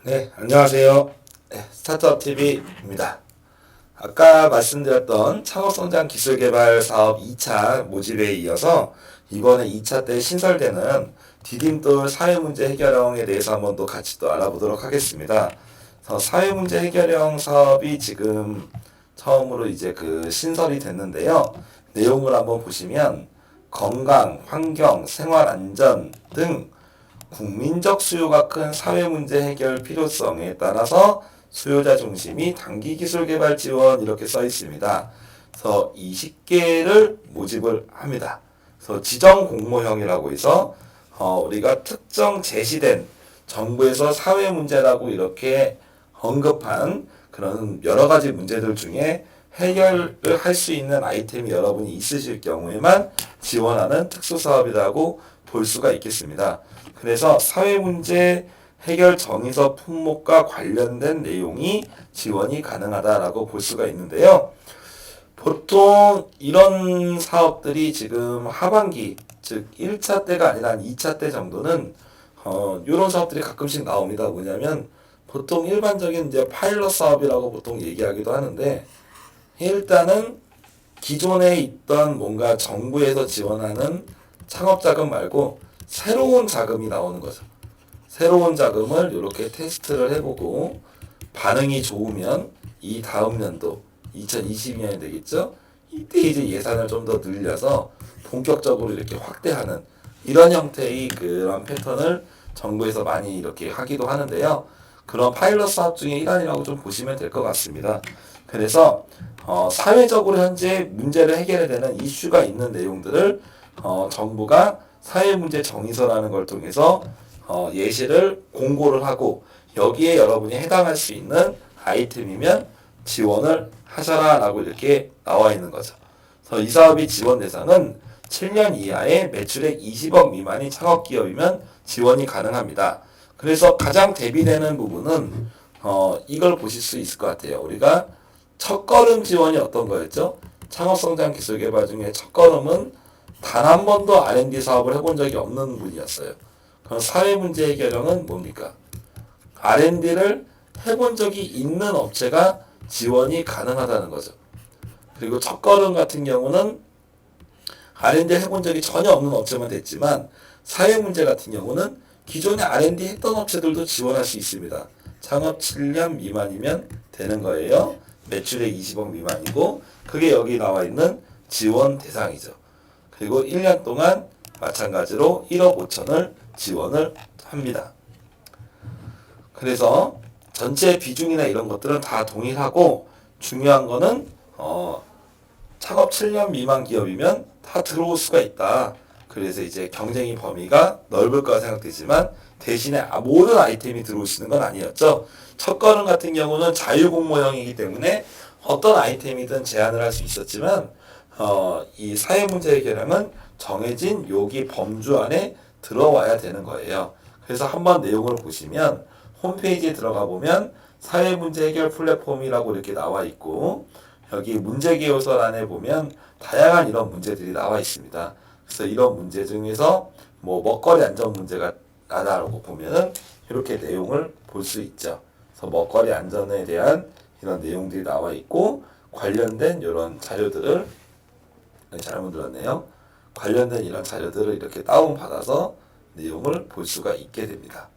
네, 안녕하세요. 네, 스타트업TV입니다. 아까 말씀드렸던 창업성장 기술개발 사업 2차 모집에 이어서 이번에 2차 때 신설되는 디딤돌 사회문제 해결형에 대해서 한번 또 같이 또 알아보도록 하겠습니다. 그래서 사회문제 해결형 사업이 지금 처음으로 이제 신설이 됐는데요. 내용을 한번 보시면 건강, 환경, 생활안전 등 국민적 수요가 큰 사회문제 해결 필요성에 따라서 수요자 중심이 단기 기술 개발 지원 이렇게 써 있습니다. 그래서 20개를 모집을 합니다. 그래서 지정 공모형이라고 해서 우리가 특정 제시된 정부에서 사회 문제라고 이렇게 언급한 그런 여러 가지 문제들 중에 해결을 할 수 있는 아이템이 여러분이 있으실 경우에만 지원하는 특수사업이라고 볼 수가 있겠습니다. 그래서 사회문제 해결 정의서 품목과 관련된 내용이 지원이 가능하다라고 볼 수가 있는데요. 보통 이런 사업들이 지금 하반기, 즉 1차 때가 아니라 2차 때 정도는 이런 사업들이 가끔씩 나옵니다. 뭐냐면 보통 일반적인 이제 파일럿 사업이라고 보통 얘기하기도 하는데, 일단은 기존에 있던 뭔가 정부에서 지원하는 창업 자금 말고 새로운 자금이 나오는 거죠. 새로운 자금을 이렇게 테스트를 해보고 반응이 좋으면 이 다음 연도 2022년이 되겠죠. 이때 이제 예산을 좀 더 늘려서 본격적으로 이렇게 확대하는 이런 형태의 그런 패턴을 정부에서 많이 이렇게 하기도 하는데요. 그런 파일럿 사업 중에 일환이라고 좀 보시면 될 것 같습니다. 그래서 사회적으로 현재 문제를 해결해야 되는 이슈가 있는 내용들을 정부가 사회문제 정의서라는 걸 통해서 예시를 공고를 하고 여기에 여러분이 해당할 수 있는 아이템이면 지원을 하셔라라고 이렇게 나와 있는 거죠. 그래서 이 사업의 지원 대상은 7년 이하의 매출액 20억 미만의 창업기업이면 지원이 가능합니다. 그래서 가장 대비되는 부분은 이걸 보실 수 있을 것 같아요. 우리가 첫걸음 지원이 어떤 거였죠? 창업성장 기술개발 중에 첫걸음은 단 한 번도 R&D 사업을 해본 적이 없는 분이었어요. 그럼 사회문제 해결형은 뭡니까? R&D를 해본 적이 있는 업체가 지원이 가능하다는 거죠. 그리고 첫걸음 같은 경우는 R&D 해본 적이 전혀 없는 업체만 됐지만, 사회문제 같은 경우는 기존에 R&D 했던 업체들도 지원할 수 있습니다. 창업 7년 미만이면 되는 거예요. 매출액 20억 미만이고 그게 여기 나와 있는 지원 대상이죠. 그리고 1년 동안 마찬가지로 1억 5천을 지원을 합니다. 그래서 전체 비중이나 이런 것들은 다 동일하고, 중요한 거는 창업 7년 미만 기업이면 다 들어올 수가 있다. 그래서 이제 경쟁의 범위가 넓을 거라 생각되지만 대신에 모든 아이템이 들어올 수 있는 건 아니었죠. 첫걸음 같은 경우는 자유공모형이기 때문에 어떤 아이템이든 제한을 할 수 있었지만 이 사회문제 해결형은 정해진 여기 범주 안에 들어와야 되는 거예요. 그래서 한번 내용을 보시면 홈페이지에 들어가 보면 사회문제 해결 플랫폼이라고 이렇게 나와 있고, 여기 문제개요서란에 보면 다양한 이런 문제들이 나와 있습니다. 그래서 이런 문제 중에서 뭐 먹거리 안전 문제가 나다라고 보면은 이렇게 내용을 볼 수 있죠. 그래서 먹거리 안전에 대한 이런 내용들이 나와 있고, 관련된 이런 자료들을 잘못 들었네요. 관련된 이런 자료들을 이렇게 다운받아서 내용을 볼 수가 있게 됩니다.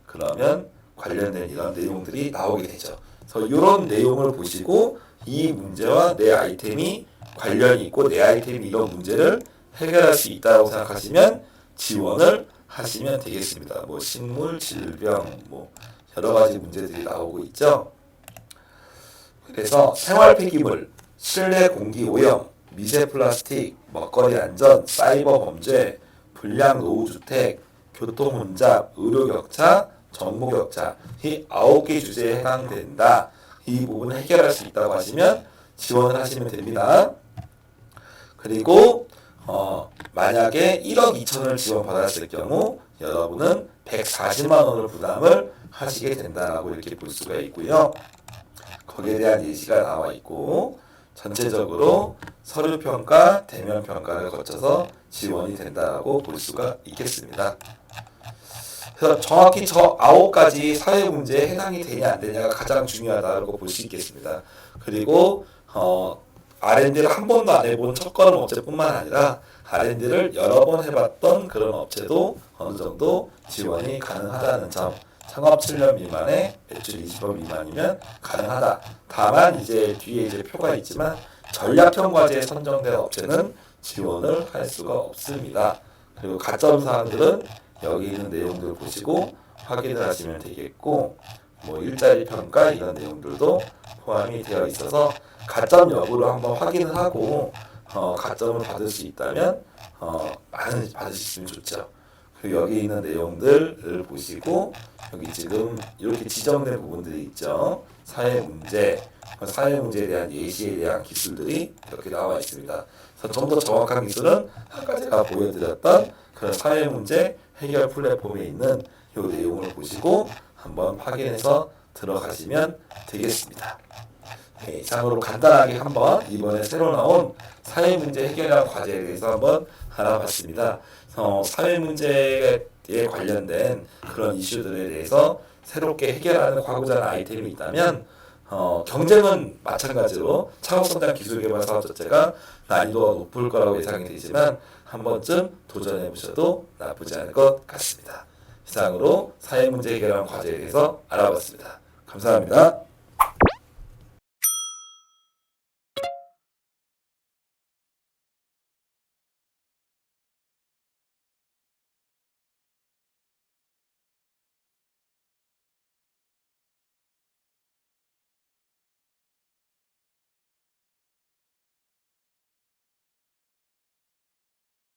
그러면 관련된 이런 내용들이 나오게 되죠. 그래서 이런 내용을 보시고 이 문제와 내 아이템이 관련이 있고 내 아이템이 이런 문제를 해결할 수 있다고 생각하시면 지원을 하시면 되겠습니다. 뭐 식물, 질병, 뭐 여러 가지 문제들이 나오고 있죠. 그래서 생활 폐기물, 실내 공기 오염, 미세 플라스틱, 먹거리 안전, 사이버 범죄, 불량 노후주택, 교통 혼잡, 의료 격차, 정보 격차, 이 9개 주제에 해당된다. 이 부분을 해결할 수 있다고 하시면 지원을 하시면 됩니다. 그리고 만약에 1억 2천을 지원받았을 경우 여러분은 140만 원을 부담을 하시게 된다라고 이렇게 볼 수가 있고요. 거기에 대한 예시가 나와 있고, 전체적으로 서류평가, 대면평가를 거쳐서 지원이 된다고 볼 수가 있겠습니다. 그래서 정확히 저 9가지 사회 문제에 해당이 되냐 안 되냐가 가장 중요하다고 볼 수 있겠습니다. 그리고 R&D를 한 번도 안 해본 첫걸음 업체뿐만 아니라 R&D를 여러 번 해봤던 그런 업체도 어느 정도 지원이 가능하다는 점. 창업 7년 미만에 매출 20억 미만이면 가능하다. 다만 이제 뒤에 이제 표가 있지만 전략형 과제에 선정된 업체는 지원을 할 수가 없습니다. 그리고 가점 사항들은 여기 있는 내용들 보시고 확인을 하시면 되겠고, 뭐 일자리 평가 이런 내용들도 포함이 되어 있어서 가점 여부를 한번 확인을 하고 가점을 받을 수 있다면 많이 받으시면 좋죠. 그리고 여기 있는 내용들을 보시고 여기 지금 이렇게 지정된 부분들이 있죠. 사회 문제에 대한 예시에 대한 기술들이 이렇게 나와 있습니다. 그래서 좀 더 정확한 기술은 아까 제가 보여드렸던 그런 사회 문제 해결 플랫폼에 있는 이 내용을 보시고 한번 확인해서 들어가시면 되겠습니다. 네, 이상으로 간단하게 한번 이번에 새로 나온 사회 문제 해결하는 과제에 대해서 한번 알아봤습니다. 사회 문제에 관련된 그런 이슈들에 대해서 새롭게 해결하는 과고자 하는 아이템이 있다면 경쟁은 마찬가지로 창업성장 기술개발 사업 자체가 난이도가 높을 거라고 예상이 되지만 한 번쯤 도전해 보셔도 나쁘지 않을 것 같습니다. 이상으로 사회 문제 해결하는 과제에 대해서 알아봤습니다. 감사합니다.